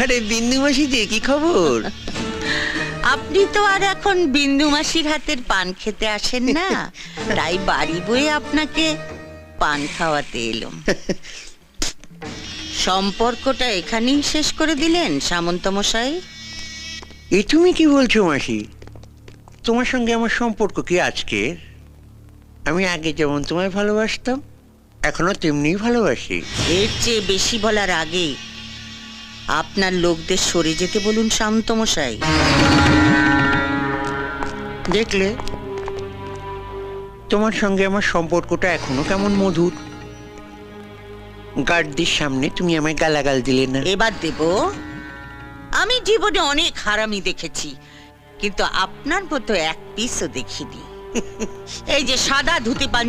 আরে বিন্দু মাসি যে কি খবর? আপনি তো আর এখন বিন্দু মাসির হাতের পান খেতে আসেন না, তাই বাড়ি বয়ে আপনাকে পান খাওয়াতে এলাম। সম্পর্কটা এখানেই শেষ করে দিলেন সামন্ত মশাই? এ তুমি কি বলছো মাসি? তোমার সঙ্গে আমার সম্পর্ক কি আজকের? আমি আগে যেমন তোমায় ভালোবাসতাম এখনো তেমনিই ভালোবাসি। এর চেয়ে বেশি বলার আগে আপনার লোকদের সরে যেতে বলুন সামন্ত মশাই। দেখলে তোমার সঙ্গে আমার সম্পর্কটা এখনো কেমন মধুর। গার্ডদের সামনে তুমি আমায় গালাগাল দিলে না। এবার দেব। আমি জীবনে অনেক হারামি দেখেছি, কিন্তু আপনার মতো এক পিসও দেখিনি। এই যে সাদা ধুতি